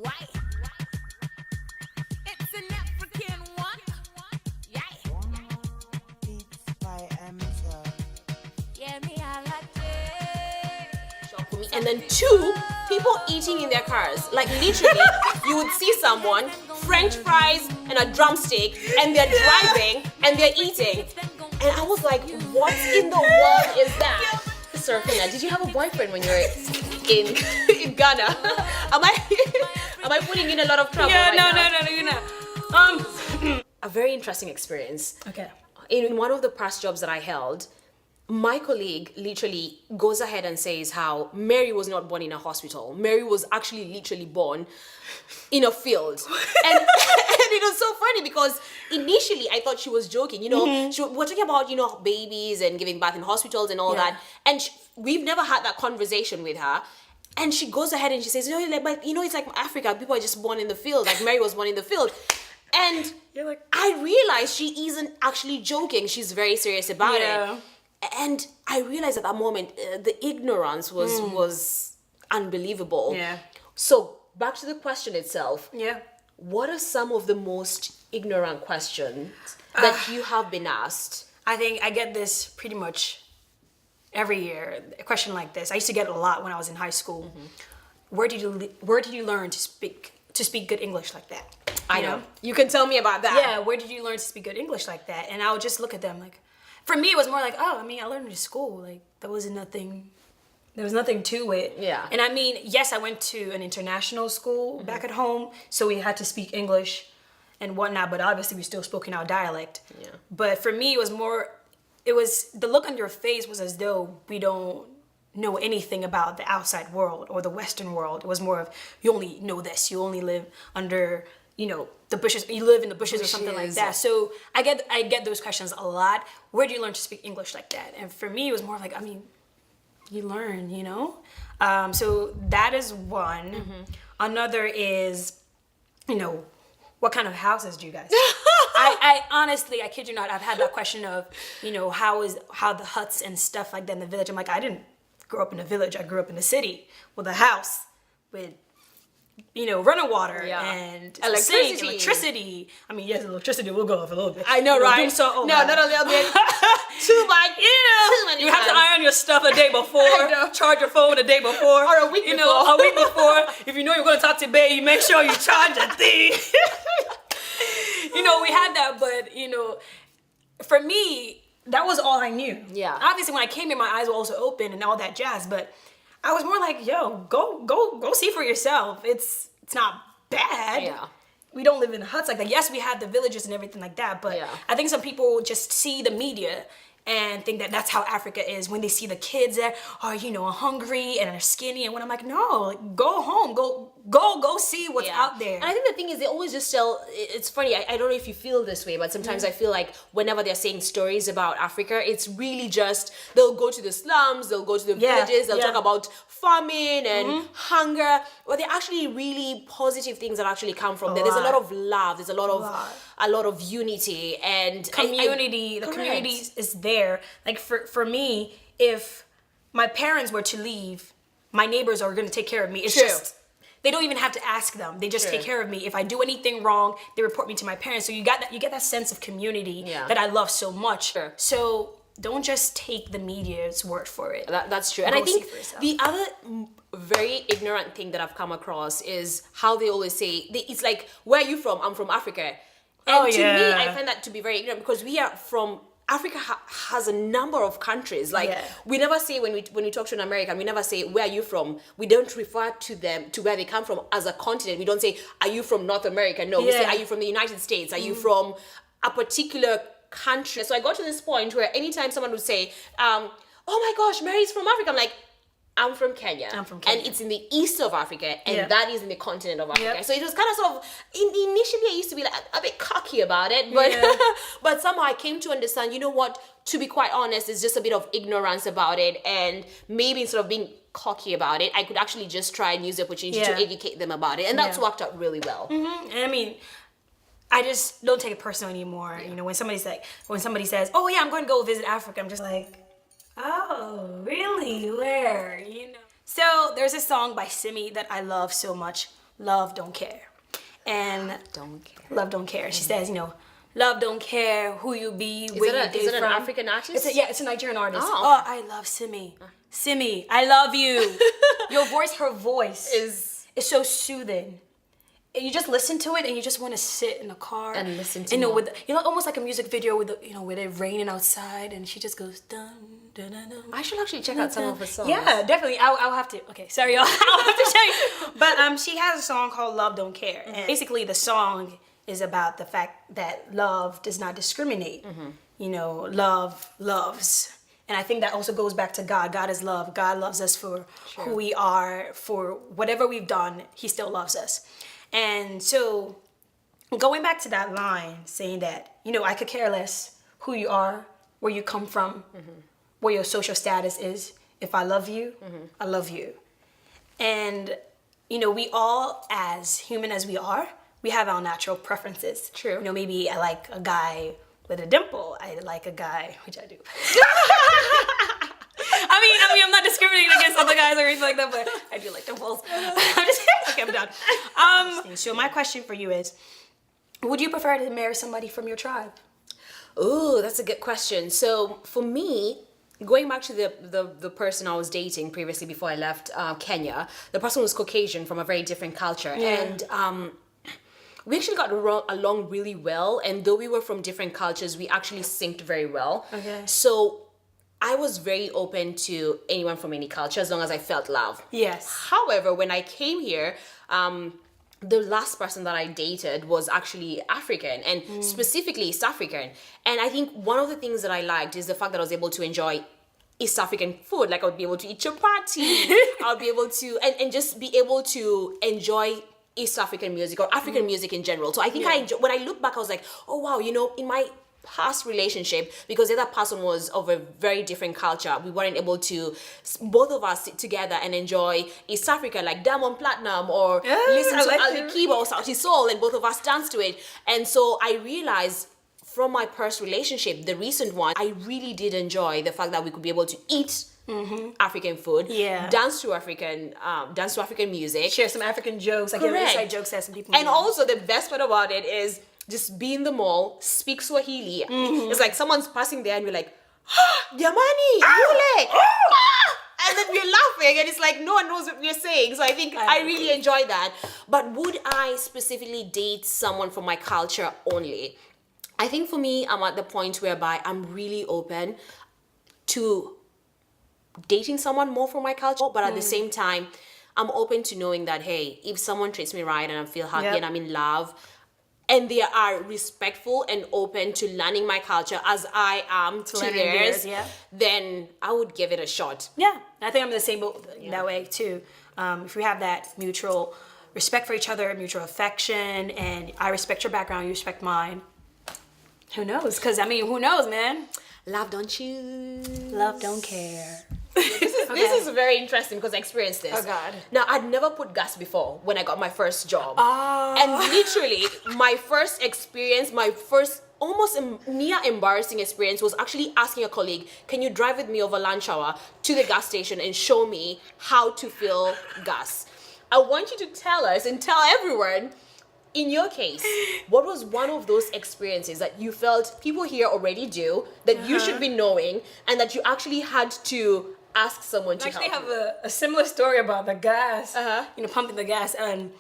Why? It's an African one. Yeah. Beats by Amazon. Yemi, Alade. For me. And then two, people eating in their cars. Like literally, you would see someone, French fries and a drumstick, and they're driving and they're eating. And I was like, what in the world is that? Serafina, did you have a boyfriend when you were in Ghana? Am I putting in a lot of trouble? Yeah, right no, now? you're not. A very interesting experience. Okay. In one of the past jobs that I held, my colleague literally goes ahead and says how Mary was not born in a hospital. Mary was actually literally born in a field. And it was so funny because initially I thought she was joking. You know, we're talking about, you know, babies and giving birth in hospitals and all that. And we've never had that conversation with her. And she goes ahead and she says, but it's like Africa, people are just born in the field. Like Mary was born in the field. And You're like, I realized she isn't actually joking. She's very serious about it. And I realized at that moment, the ignorance was unbelievable. Yeah. So back to the question itself. Yeah. What are some of the most ignorant questions that you have been asked? I think I get this pretty much every year. A question like this. I used to get it a lot when I was in high school. Where did you learn to speak good English like that? I know. You can tell me about that. Yeah. Where did you learn to speak good English like that? And I would just look at them like. For me, it was more like, I learned it in school. Like, there was nothing to it. Yeah. And I mean, yes, I went to an international school back at home, so we had to speak English and whatnot, but obviously we still spoke in our dialect. Yeah. But for me, the look on your face was as though we don't know anything about the outside world or the Western world. It was more of, you only know this, you only live under, the bushes, you live in the bushes or something like that. So I get those questions a lot. Where do you learn to speak English like that? And for me, it was more like, you learn, So that is one. Another is, what kind of houses do you guys have? I honestly, I kid you not, I've had that question of, how the huts and stuff like that in the village. I'm like, I didn't grow up in a village. I grew up in a city with a house with running water and electricity. I mean, yes, electricity will go off a little bit. I know, right? Not a little bit. Too much. Too many You have to times. iron your stuff the day before, charge your phone the day before, Or a week before. A week before. If you know you're going to talk to Bae, you make sure you charge the thing. We had that, but for me, that was all I knew. Yeah. Obviously, when I came here, my eyes were also open and all that jazz, but I was more like, yo, go see for yourself. It's not bad. Yeah. We don't live in huts like that. Yes, we have the villages and everything like that, but I think some people just see the media and think that that's how Africa is when they see the kids that are, hungry and are skinny. And when I'm like, no, go home, go see what's out there. And I think the thing is, they always just tell, it's funny, I don't know if you feel this way, but sometimes I feel like whenever they're saying stories about Africa, it's really just, they'll go to the slums, they'll go to the villages, they'll talk about famine and hunger, but they're actually really positive things that actually come from there. There's a lot of love, there's a lot of unity and community. The community is there. Like for me, if my parents were to leave, my neighbors are going to take care of me. It's just, they don't even have to ask them. They just take care of me. If I do anything wrong, they report me to my parents. So you get that sense of community that I love so much. So don't just take the media's word for it. That's true. And I think the other very ignorant thing that I've come across is how they always say, it's like, where are you from? I'm from Africa. And to me, I find that to be very ignorant because we are from Africa has a number of countries. Like we never say when we talk to an American, we never say, where are you from? We don't refer to them to where they come from as a continent. We don't say, are you from North America? No, we say, are you from the United States? Are you from a particular country? So I got to this point where anytime someone would say, oh my gosh, Mary's from Africa, I'm like, I'm from Kenya. And it's in the east of Africa, and that is in the continent of Africa. So it was kind of sort of, initially I used to be like a bit cocky about it, but but somehow I came to understand, you know what, to be quite honest, it's just a bit of ignorance about it, and maybe instead of being cocky about it, I could actually just try and use the opportunity to educate them about it, and that's worked out really well. And I mean, I just don't take it personal anymore. When somebody says, oh yeah, I'm going to go visit Africa, I'm just like, oh, really? Where? So there's a song by Simi that I love so much. love don't care. And Don't care. love don't care. She says, love don't care who you be, where you Is it an from. African artist? It's a Nigerian artist. Oh. Oh, I love Simi. Simi, I love you. Her voice Is so soothing. And you just listen to it and you just want to sit in the car and listen to with almost like a music video with with it raining outside and she just goes dun dun dun dun. I should actually check out some of her songs. Yeah, definitely. I'll have to. Okay, sorry, y'all. I'll have to show you. But she has a song called "Love Don't Care," and basically the song is about the fact that love does not discriminate. Love loves. And I think that also goes back to God. God is love. God loves us for who we are, for whatever we've done. He still loves us. And so going back to that line, saying that, I could care less who you are, where you come from, what your social status is. If I love you, I love you. And, we all, as human as we are, we have our natural preferences. True. Maybe I like a guy with a dimple. I like a guy, which I do. I mean, I'm not discriminating against other guys or anything like that, but I do like dimples. I'm just okay, I'm done. So my question for you is, would you prefer to marry somebody from your tribe? Ooh, that's a good question. So for me, going back to the person I was dating previously before I left Kenya, the person was Caucasian from a very different culture. Yeah. And we actually got along really well. And though we were from different cultures, we actually synced very well. Okay. So I was very open to anyone from any culture as long as I felt love. Yes. However, when I came here, the last person that I dated was actually African and specifically East African. And I think one of the things that I liked is the fact that I was able to enjoy East African food. Like I would be able to eat chapati. I would be able to, and just be able to enjoy East African music or African music in general. So I think when I look back, I was like, oh wow, in my past relationship, because the other person was of a very different culture, we weren't able to both of us sit together and enjoy East Africa, like Diamond Platinum, or listen to Ali Kiba or Sauti Soul, and both of us dance to it. And so I realized from my past relationship, the recent one, I really did enjoy the fact that we could be able to eat African food, dance to African music, Share some African jokes, like inside jokes that some people and also the best part about it is just be in the mall, speak Swahili. It's like someone's passing there and you're like, Yamani, yule, and then we're laughing and it's like no one knows what we're saying. So I think I really enjoy that. But would I specifically date someone from my culture only? I think for me, I'm at the point whereby I'm really open to dating someone more from my culture, but at the same time, I'm open to knowing that, hey, if someone treats me right and I feel happy and I'm in love, and they are respectful and open to learning my culture as I am to theirs, then I would give it a shot. Yeah, I think I'm in the same boat that way too. If we have that mutual respect for each other, mutual affection, and I respect your background, you respect mine, who knows? Because, who knows, man? Love don't choose. Love don't care. This is very interesting because I experienced this. Oh, God. Now, I'd never put gas before when I got my first job. And literally, my first experience, my first almost near embarrassing experience was actually asking a colleague, can you drive with me over lunch hour to the gas station and show me how to fill gas? I want you to tell us and tell everyone, in your case, what was one of those experiences that you felt people here already do, that you should be knowing, and that you actually had to ask someone to help you? I actually have a similar story about the gas, pumping the gas. And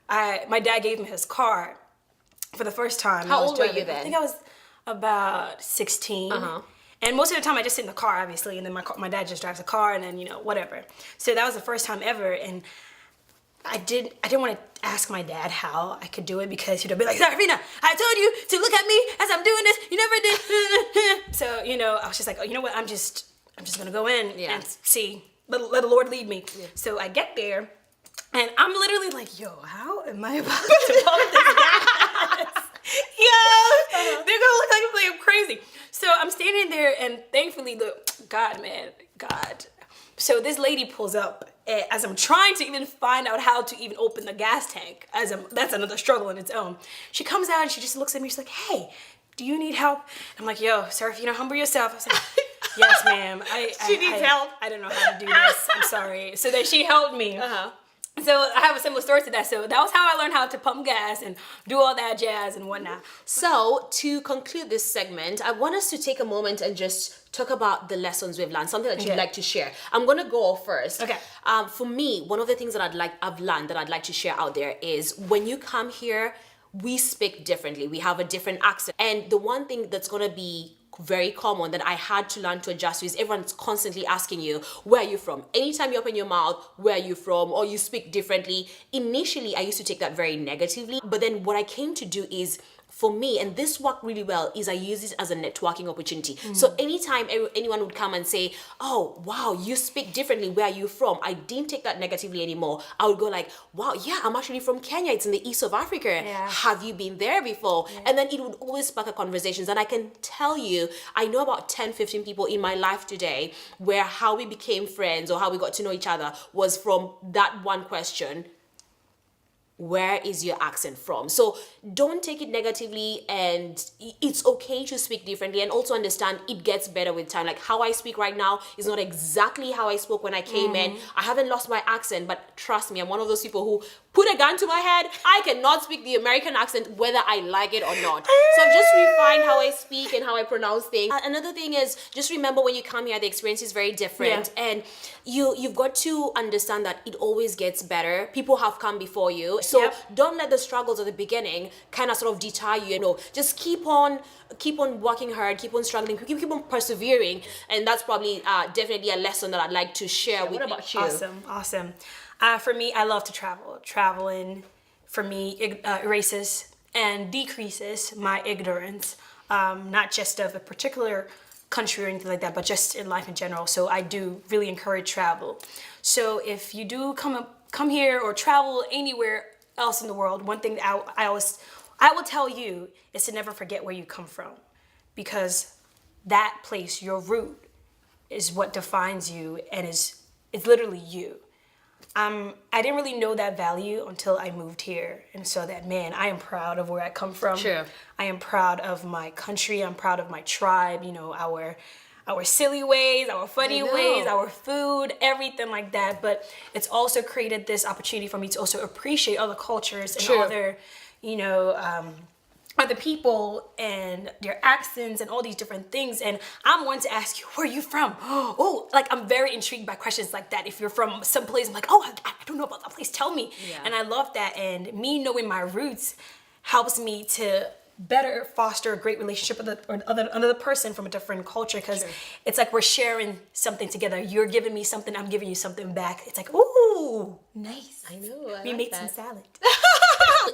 my dad gave me his car for the first time. How old were you then? I think I was about 16. And most of the time I just sit in the car, obviously, and then my dad just drives the car, and then, whatever. So that was the first time ever, and I didn't want to ask my dad how I could do it because he'd be like, Sarafina, I told you to look at me as I'm doing this. You never did. So, I was just like, oh, you know what? I'm just going to go in and see. Let the Lord lead me. Yeah. So I get there and I'm literally like, yo, how am I about to pump this gas? Yo, they're going to look like I'm crazy. So I'm standing there and thankfully, God. So this lady pulls up as I'm trying to even find out how to even open the gas tank. That's another struggle in its own. She comes out and she just looks at me. She's like, hey, do you need help? I'm like, yo, Serafina, humble yourself. I was like, yes, ma'am. She needs help. I don't know how to do this. I'm sorry. So then she helped me. So I have a similar story to that. So that was how I learned how to pump gas and do all that jazz and whatnot. So to conclude this segment, I want us to take a moment and just talk about the lessons we've learned, something that you'd like to share. I'm gonna go off first. Okay. For me, one of the things that I've learned that I'd like to share out there is when you come here, we speak differently. We have a different accent. And the one thing that's gonna be very common that I had to learn to adjust to is everyone's constantly asking you, where are you from? Anytime you open your mouth, where are you from? Or you speak differently. Initially, I used to take that very negatively. But then what I came to do is, for me, and this worked really well, is I use it as a networking opportunity. So anytime anyone would come and say, oh, wow, you speak differently, where are you from? I didn't take that negatively anymore. I would go like, wow, yeah, I'm actually from Kenya. It's in the east of Africa. Yeah. Have you been there before? Yeah. And then it would always spark a conversations. And I can tell you, I know about 10, 15 people in my life today where how we became friends or how we got to know each other was from that one question. Where is your accent from? So don't take it negatively, and it's okay to speak differently, and also understand it gets better with time. Like how I speak right now is not exactly how I spoke when I came in. I haven't lost my accent, but trust me, I'm one of those people who put a gun to my head. I cannot speak the American accent whether I like it or not. So I've just refined how I speak and how I pronounce things. Another thing is just remember when you come here, the experience is very different, and you've got to understand that it always gets better. People have come before you. So don't let the struggles at the beginning kind of sort of deter you, just keep on working hard, keep on struggling, keep on persevering. And that's probably definitely a lesson that I'd like to share with you. What about you? Awesome. For me, I love to travel. Traveling, for me, erases and decreases my ignorance, not just of a particular country or anything like that, but just in life in general. So I do really encourage travel. So if you do come here or travel anywhere else in the world, one thing that I will tell you is to never forget where you come from, because that place, your root, is what defines you and is literally you. I didn't really know that value until I moved here and saw that, man, I am proud of where I come from. Sure. I am proud of my country. I'm proud of my tribe, our silly ways, our funny ways, our food, everything like that. But it's also created this opportunity for me to also appreciate other cultures and other, other people and their accents and all these different things. And I'm one to ask you, where are you from? Oh, like I'm very intrigued by questions like that. If you're from some place, I'm like, oh, I don't know about that place, tell me. Yeah. And I love that. And me knowing my roots helps me to better foster a great relationship with another person from a different culture, because it's like we're sharing something together. You're giving me something, I'm giving you something back. It's like, ooh, nice. I know. We made some salad.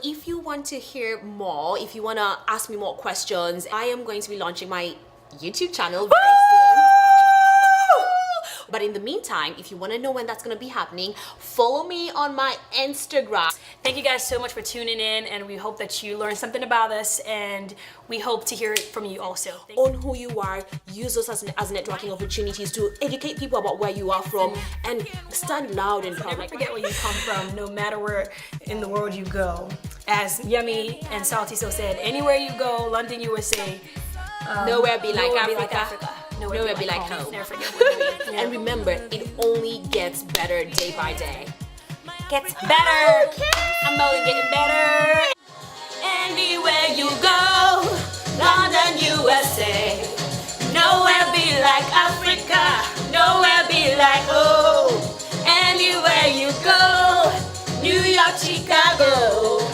If you want to hear more, if you want to ask me more questions, I am going to be launching my YouTube channel very soon. But in the meantime, if you want to know when that's going to be happening, follow me on my Instagram. Thank you guys so much for tuning in, and we hope that you learned something about us, and we hope to hear it from you also. Own who you are, use those as networking opportunities to educate people about where you are from, and stand loud and proud. Never forget where you come from, no matter where in the world you go. As Yemi and Sauti so said, anywhere you go, London, USA, nowhere be like Africa. Nowhere be like home. Never forget what And remember, it only gets better day by day. Gets better. I'm only getting better. Anywhere you go, London, USA. Nowhere be like Africa. Nowhere be like home. Anywhere you go, New York, Chicago.